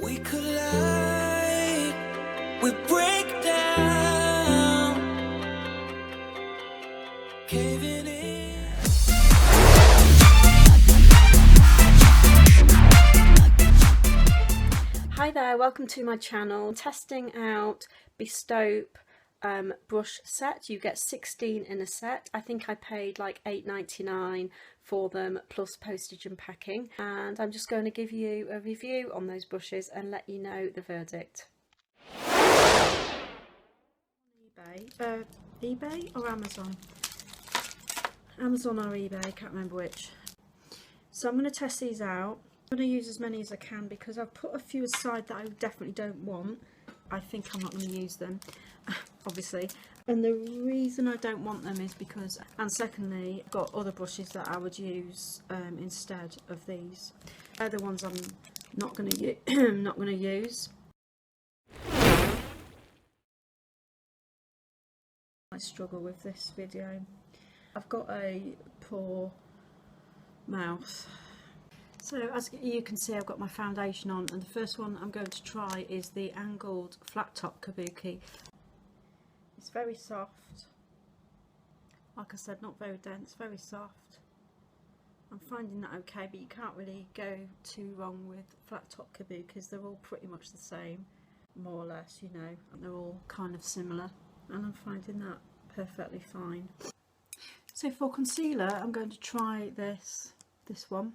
We collide, we break down, caving in. Hi there, welcome to my channel. Testing out Bestope brush set. You get 16 in a set. I think I paid like £8.99 for them plus postage and packing, and I'm just going to give you a review on those brushes and let you know the verdict. eBay or Amazon? Amazon or eBay, can't remember which. So I'm going to test these out. I'm going to use as many as I can because I've put a few aside that I definitely don't want. I think I'm not going to use them, obviously. And the reason I don't want them is because, and secondly, I've got other brushes that I would use instead of these. They're the ones I'm not going to not going to use. I struggle with this video. I've got a poor mouth. So as you can see, I've got my foundation on, and the first one I'm going to try is the angled flat top kabuki. It's very soft, like I said, not very dense, very soft. I'm finding that okay, but you can't really go too wrong with flat top kabukis. They're all pretty much the same, more or less, you know, and they're all kind of similar, and I'm finding that perfectly fine. So for concealer, I'm going to try this one.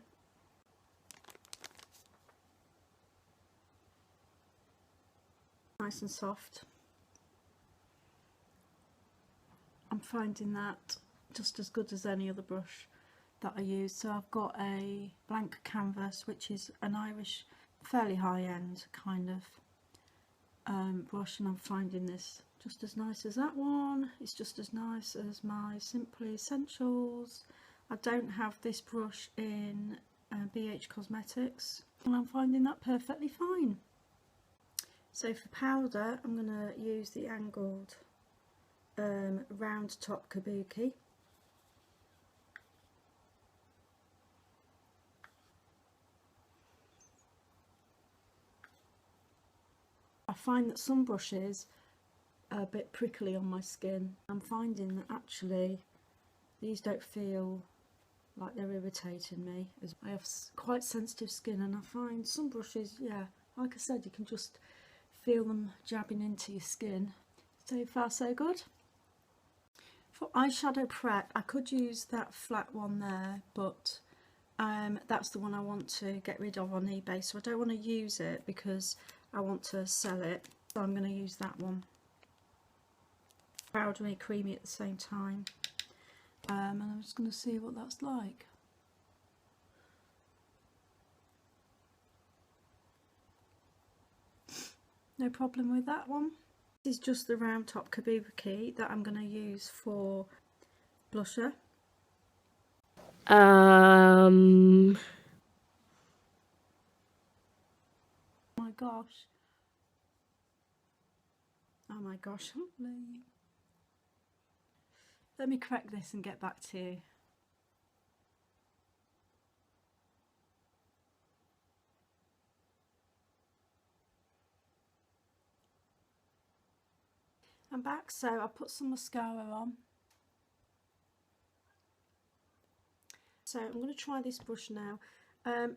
Nice and soft. I'm finding that just as good as any other brush that I use. So I've got a blank canvas, which is an Irish, fairly high-end kind of brush, and I'm finding this just as nice as that one. It's just as nice as my Simply Essentials. I don't have this brush in BH Cosmetics, and I'm finding that perfectly fine. So for powder, I'm going to use the angled round top kabuki. I find that some brushes are a bit prickly on my skin. I'm finding that actually these don't feel like they're irritating me. I have quite sensitive skin, and I find some brushes, yeah, like I said, you can just feel them jabbing into your skin. So far so good. For eyeshadow prep, I could use that flat one there, but that's the one I want to get rid of on eBay, so I don't want to use it because I want to sell it, so I'm going to use that one. Powdery, creamy at the same time, and I'm just going to see what that's like. No problem with that one. This is just the round top kabuki that I'm going to use for blusher. Oh my gosh. Oh my gosh. Let me correct this and get back to you. I'm back, so I put some mascara on. So I'm going to try this brush now.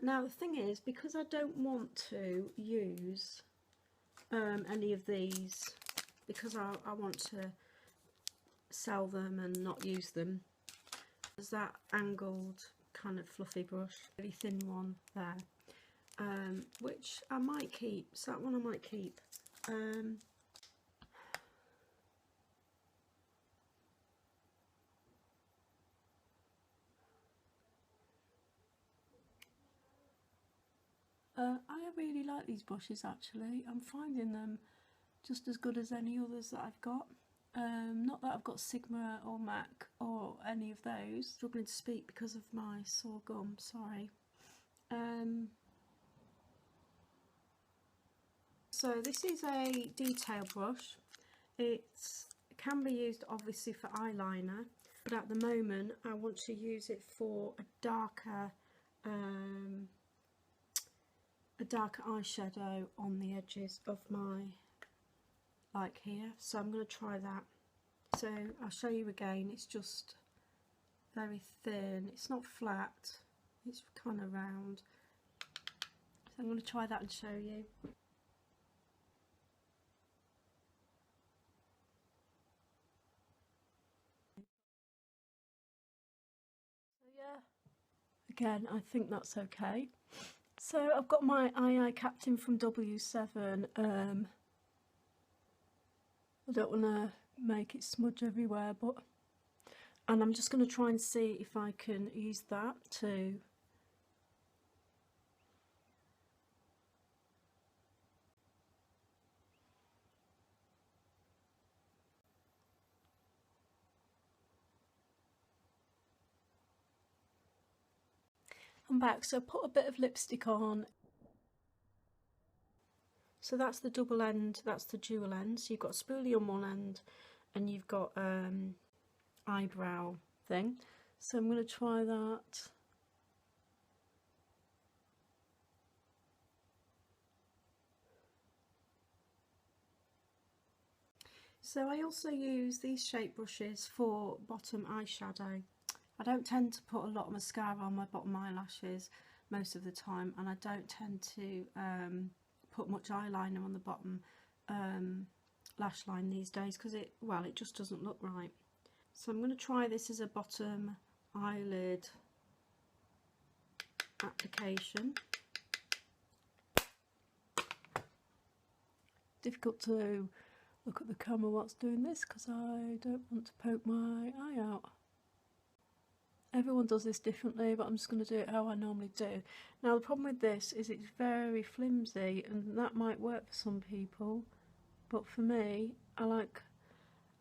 Now the thing is, because I don't want to use any of these, because I want to sell them and not use them, there's that angled kind of fluffy brush, really thin one there, which I might keep. So that one I might keep. I really like these brushes actually. I'm finding them just as good as any others that I've got. Not that I've got Sigma or MAC or any of those. Struggling to speak because of my sore gum, sorry. So this is a detail brush. It can be used obviously for eyeliner, but at the moment I want to use it for a darker a darker eyeshadow on the edges of my, like here, so I'm going to try that. So I'll show you again, it's just very thin, it's not flat, it's kind of round. So I'm going to try that and show you. So yeah, again I think that's okay. So I've got my Eye Captain from W7. I don't want to make it smudge everywhere, and I'm just going to try and see if I can use that to I'm back. So put a bit of lipstick on. So that's the double end, that's the dual end. So you've got a spoolie on one end and you've got eyebrow thing. So I'm going to try that. So I also use these shape brushes for bottom eyeshadow. I don't tend to put a lot of mascara on my bottom eyelashes most of the time, and I don't tend to put much eyeliner on the bottom lash line these days because it just doesn't look right. So I'm going to try this as a bottom eyelid application. Difficult to look at the camera whilst doing this because I don't want to poke my eye out. Everyone does this differently, but I'm just going to do it how I normally do. Now the problem with this is it's very flimsy, and that might work for some people, but for me I like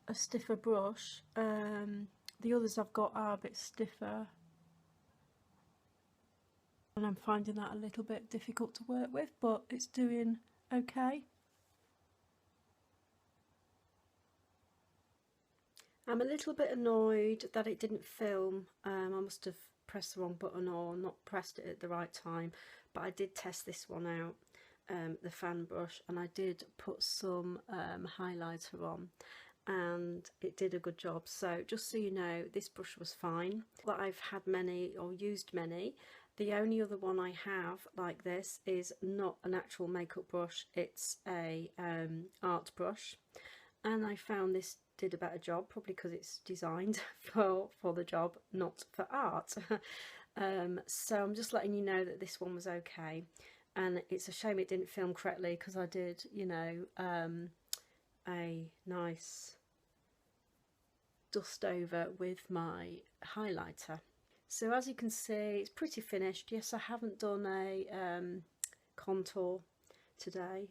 a stiffer brush. The others I've got are a bit stiffer, and I'm finding that a little bit difficult to work with, but it's doing okay. I'm a little bit annoyed that it didn't film. I must have pressed the wrong button or not pressed it at the right time, but I did test this one out, the fan brush, and I did put some highlighter on and it did a good job. So just so you know, this brush was fine. That I've had many or used many. The only other one I have like this is not an actual makeup brush, it's a art brush, and I found this did a better job, probably because it's designed for the job, not for art. So I'm just letting you know that this one was okay, and it's a shame it didn't film correctly because I did, you know, a nice dust over with my highlighter. So as you can see, it's pretty finished. Yes, I haven't done a contour today.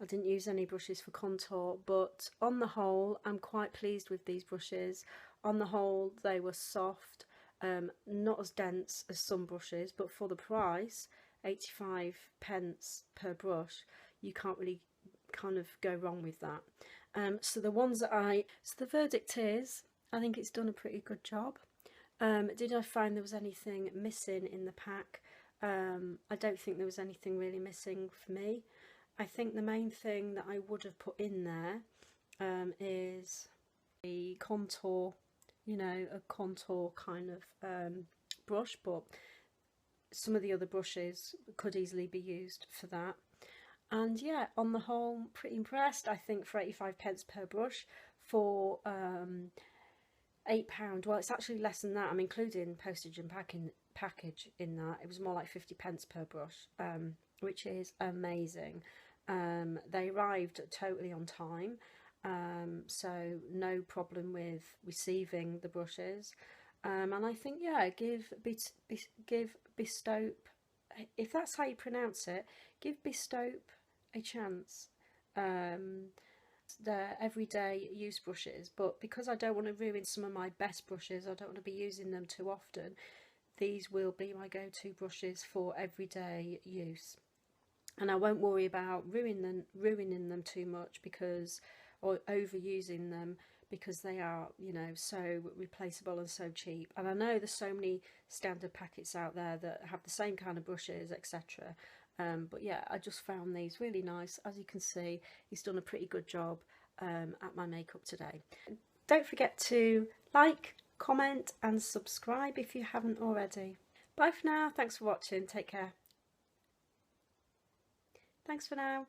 I didn't use any brushes for contour, but on the whole I'm quite pleased with these brushes. On the whole they were soft, not as dense as some brushes, but for the price, 85p per brush, you can't really kind of go wrong with that. So the ones that so the verdict is, I think it's done a pretty good job. Did I find there was anything missing in the pack? I don't think there was anything really missing for me. I think the main thing that I would have put in there is a contour, you know, a contour kind of brush, but some of the other brushes could easily be used for that. And yeah, on the whole, pretty impressed. I think for 85p per brush for £8, well, it's actually less than that. I'm including postage and package in that. It was more like 50p per brush, which is amazing. They arrived totally on time, so no problem with receiving the brushes. And I think, yeah, give Bestope, if that's how you pronounce it, give Bestope a chance. They're everyday use brushes, but because I don't want to ruin some of my best brushes, I don't want to be using them too often, these will be my go-to brushes for everyday use. And I won't worry about ruining them too much because, or overusing them, because they are, you know, so replaceable and so cheap. And I know there's so many standard packets out there that have the same kind of brushes, etc. But yeah, I just found these really nice. As you can see, he's done a pretty good job at my makeup today. Don't forget to like, comment and subscribe if you haven't already. Bye for now. Thanks for watching. Take care. Thanks for now.